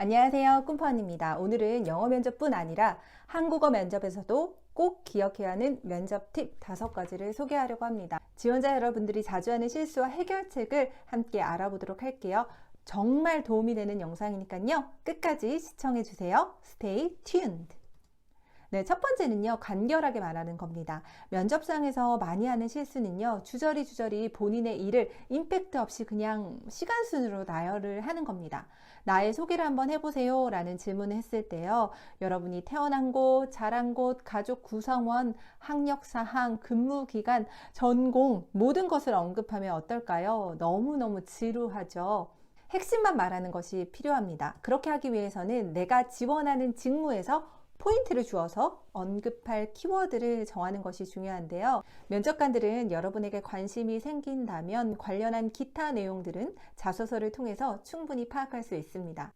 안녕하세요. 꿈퍼언입니다. 오늘은 영어 면접뿐 아니라 한국어 면접에서도 꼭 기억해야 하는 면접 팁 5가지를 소개하려고 합니다. 지원자 여러분들이 자주 하는 실수와 해결책을 함께 알아보도록 할게요. 정말 도움이 되는 영상이니까요. 끝까지 시청해주세요. Stay tuned. 네, 첫 번째는요, 간결하게 말하는 겁니다. 면접상에서 많이 하는 실수는요, 주저리 본인의 일을 임팩트 없이 그냥 시간 순으로 나열을 하는 겁니다. 나의 소개를 한번 해보세요 라는 질문을 했을 때요, 여러분이 태어난 곳, 자란 곳, 가족 구성원, 학력사항, 근무기간, 전공, 모든 것을 언급하면 어떨까요? 너무너무 지루하죠. 핵심만 말하는 것이 필요합니다. 그렇게 하기 위해서는 내가 지원하는 직무에서 포인트를 주어서 언급할 키워드를 정하는 것이 중요한데요. 면접관들은 여러분에게 관심이 생긴다면 관련한 기타 내용들은 자소서를 통해서 충분히 파악할 수 있습니다.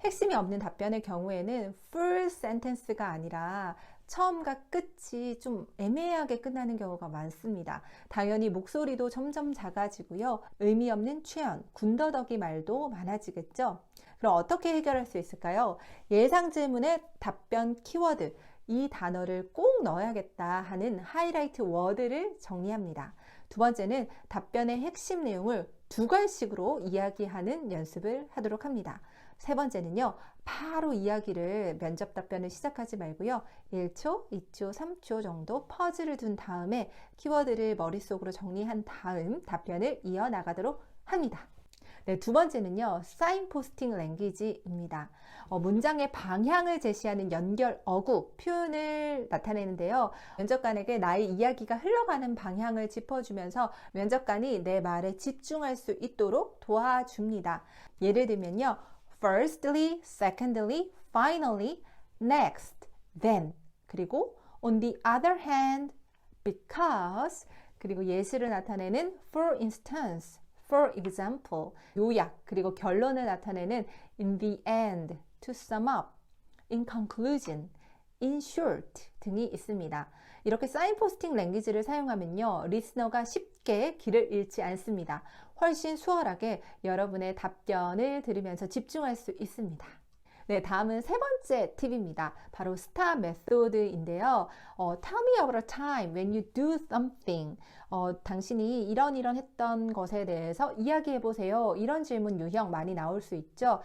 핵심이 없는 답변의 경우에는 full sentence가 아니라 처음과 끝이 좀 애매하게 끝나는 경우가 많습니다. 당연히 목소리도 점점 작아지고요. 의미 없는 최연, 군더더기 말도 많아지겠죠. 그럼 어떻게 해결할 수 있을까요? 예상 질문의 답변 키워드, 이 단어를 꼭 넣어야겠다 하는 하이라이트 워드를 정리합니다. 두 번째는 답변의 핵심 내용을 2갈씩으로 이야기하는 연습을 하도록 합니다. 세 번째는요, 바로 이야기를 면접 답변을 시작하지 말고요, 1초, 2초, 3초 정도 퍼즐을 둔 다음에 키워드를 머릿속으로 정리한 다음 답변을 이어나가도록 합니다. 네, 두 번째는요, 사인포스팅 랭귀지입니다. 문장의 방향을 제시하는 연결 어구, 표현을 나타내는데요. 면접관에게 나의 이야기가 흘러가는 방향을 짚어주면서 면접관이 내 말에 집중할 수 있도록 도와줍니다. 예를 들면요, firstly, secondly, finally, next, then, 그리고 on the other hand, because, 그리고 예시를 나타내는 for instance, for example, 요약, 그리고 결론을 나타내는 in the end, to sum up, in conclusion, in short 등이 있습니다. 이렇게 사인포스팅 랭귀지를 사용하면요, 리스너가 쉽게 길을 잃지 않습니다. 훨씬 수월하게 여러분의 답변을 들으면서 집중할 수 있습니다. 네, 다음은 세 번째 팁입니다. 바로 스타 메소드인데요. Tell me about a time when you do something. 당신이 이런 했던 것에 대해서 이야기해 보세요. 이런 질문 유형 많이 나올 수 있죠.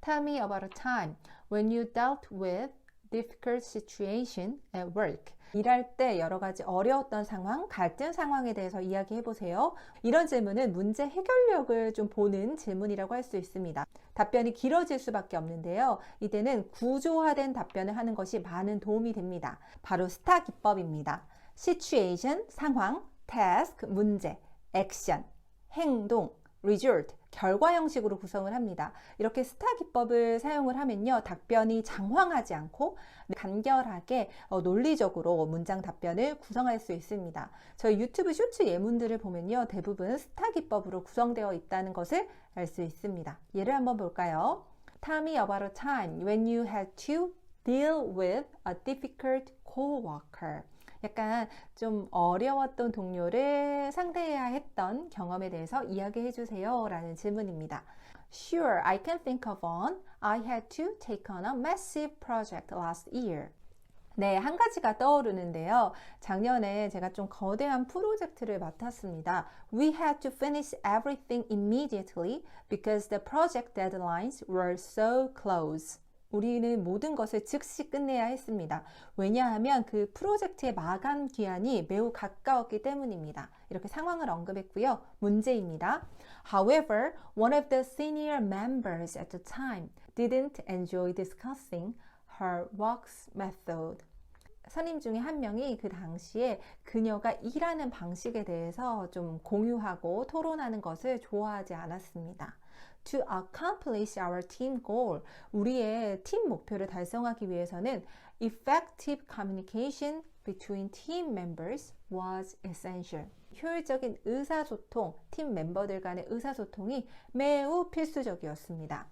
Tell me about a time when you dealt with difficult situation at work. 일할 때 여러 가지 어려웠던 상황, 갈등 상황에 대해서 이야기해 보세요. 이런 질문은 문제 해결력을 좀 보는 질문이라고 할 수 있습니다. 답변이 길어질 수밖에 없는데요. 이때는 구조화된 답변을 하는 것이 많은 도움이 됩니다. 바로 스타 기법입니다. situation, 상황, task, 문제, action, 행동, result, 결과 형식으로 구성을 합니다. 이렇게 스타 기법을 사용을 하면요, 답변이 장황하지 않고 간결하게 논리적으로 문장 답변을 구성할 수 있습니다. 저희 유튜브 쇼츠 예문들을 보면요, 대부분 스타 기법으로 구성되어 있다는 것을 알 수 있습니다. 예를 한번 볼까요? Tell me about a time when you had to deal with a difficult coworker. 약간 좀 어려웠던 동료를 상대해야 했던 경험에 대해서 이야기해 주세요 라는 질문입니다. Sure, I can think of one. I had to take on a massive project last year. 네, 한 가지가 떠오르는데요. 작년에 제가 좀 거대한 프로젝트를 맡았습니다. We had to finish everything immediately because the project deadlines were so close. 우리는 모든 것을 즉시 끝내야 했습니다. 왜냐하면 그 프로젝트의 마감 기한이 매우 가까웠기 때문입니다. 이렇게 상황을 언급했고요. 문제입니다. However, one of the senior members at the time didn't enjoy discussing her work's method. 선임 중에 한 명이 그 당시에 그녀가 일하는 방식에 대해서 좀 공유하고 토론하는 것을 좋아하지 않았습니다. To accomplish our team goal, 우리의 팀 목표를 달성하기 위해서는 effective communication between team members was essential. 효율적인 의사소통, 팀 멤버들 간의 의사소통이 매우 필수적이었습니다.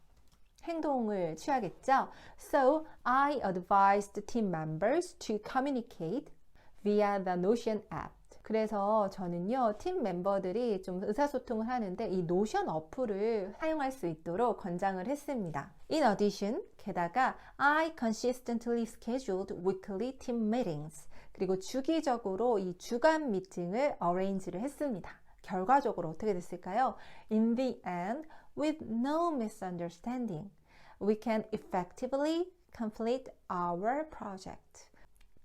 행동을 취하겠죠. So, I advised team members to communicate via the Notion app. 그래서 저는요, 팀 멤버들이 좀 의사소통을 하는데 이 노션 어플을 사용할 수 있도록 권장을 했습니다. In addition, 게다가 I consistently scheduled weekly team meetings. 그리고 주기적으로 이 주간 미팅을 arrange를 했습니다. 결과적으로 어떻게 됐을까요? In the end, with no misunderstanding, we can effectively complete our project.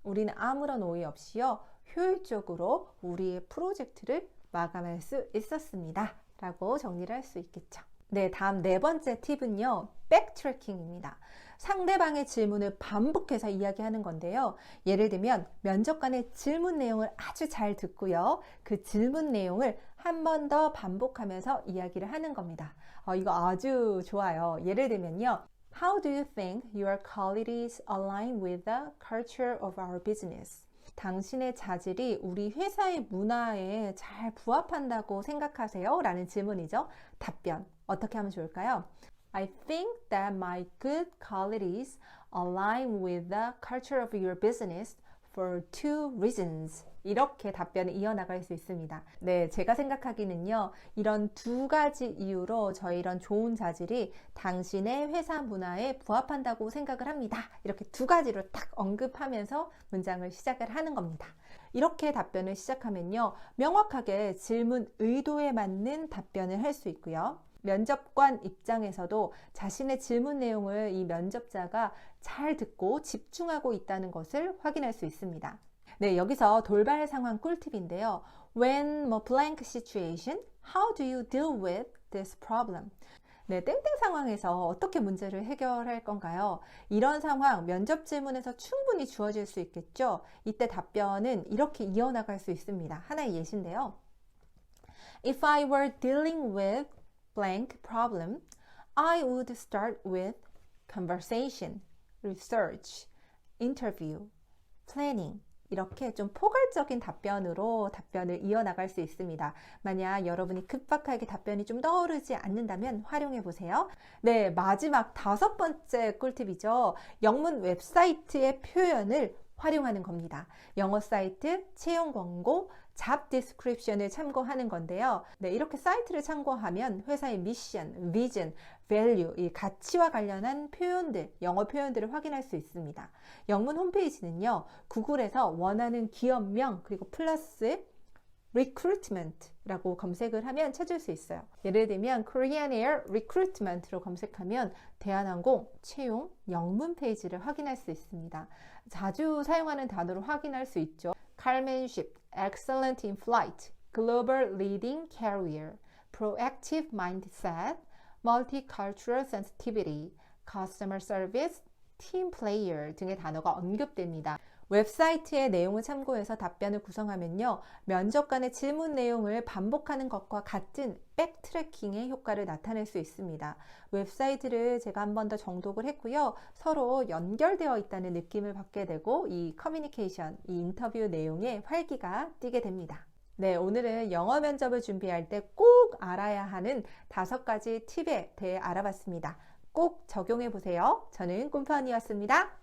우리는 아무런 오해 없이요, 효율적으로 우리의 프로젝트를 마감할 수 있었습니다. 라고 정리를 할 수 있겠죠. 네, 다음 네 번째 팁은요, 백트래킹입니다. 상대방의 질문을 반복해서 이야기하는 건데요. 예를 들면 면접관의 질문 내용을 아주 잘 듣고요. 그 질문 내용을 한 번 더 반복하면서 이야기를 하는 겁니다. 이거 아주 좋아요. 예를 들면요. How do you think your qualities align with the culture of our business? 당신의 자질이 우리 회사의 문화에 잘 부합한다고 생각하세요? 라는 질문이죠. 답변 어떻게 하면 좋을까요? I think that my good qualities align with the culture of your business for two reasons. 이렇게 답변을 이어나갈 수 있습니다. 네, 제가 생각하기는요, 이런 두 가지 이유로 저의 이런 좋은 자질이 당신의 회사 문화에 부합한다고 생각을 합니다. 이렇게 두 가지로 딱 언급하면서 문장을 시작을 하는 겁니다. 이렇게 답변을 시작하면요, 명확하게 질문 의도에 맞는 답변을 할 수 있고요. 면접관 입장에서도 자신의 질문 내용을 이 면접자가 잘 듣고 집중하고 있다는 것을 확인할 수 있습니다. 네, 여기서 돌발 상황 꿀팁인데요. When blank situation, how do you deal with this problem? 네, 땡땡 상황에서 어떻게 문제를 해결할 건가요? 이런 상황 면접 질문에서 충분히 주어질 수 있겠죠. 이때 답변은 이렇게 이어나갈 수 있습니다. 하나의 예시인데요. If I were dealing with blank problem, I would start with conversation, research, interview, planning. 이렇게 좀 포괄적인 답변으로 답변을 이어나갈 수 있습니다. 만약 여러분이 급박하게 답변이 좀 떠오르지 않는다면 활용해 보세요. 네, 마지막 다섯 번째 꿀팁이죠. 영문 웹사이트의 표현을 활용하는 겁니다. 영어 사이트, 채용 광고, 잡 디스크립션을 참고하는 건데요. 네, 이렇게 사이트를 참고하면 회사의 미션, 비전, 밸류, 이 가치와 관련한 표현들, 영어 표현들을 확인할 수 있습니다. 영문 홈페이지는요, 구글에서 원하는 기업명 그리고 플러스 recruitment라고 검색을 하면 찾을 수 있어요. 예를 들면 Korean Air Recruitment로 검색하면 대한항공 채용 영문 페이지를 확인할 수 있습니다. 자주 사용하는 단어로 확인할 수 있죠. Carmanship, Excellent in Flight, Global Leading Carrier, Proactive Mindset, Multicultural Sensitivity, Customer Service, Team Player 등의 단어가 언급됩니다. 웹사이트의 내용을 참고해서 답변을 구성하면요, 면접관의 질문 내용을 반복하는 것과 같은 백트래킹의 효과를 나타낼 수 있습니다. 웹사이트를 제가 한 번 더 정독을 했고요, 서로 연결되어 있다는 느낌을 받게 되고 이 커뮤니케이션, 이 인터뷰 내용에 활기가 띠게 됩니다. 네, 오늘은 영어 면접을 준비할 때 꼭 알아야 하는 5가지 팁에 대해 알아봤습니다. 꼭 적용해 보세요. 저는 꿈파언니였습니다.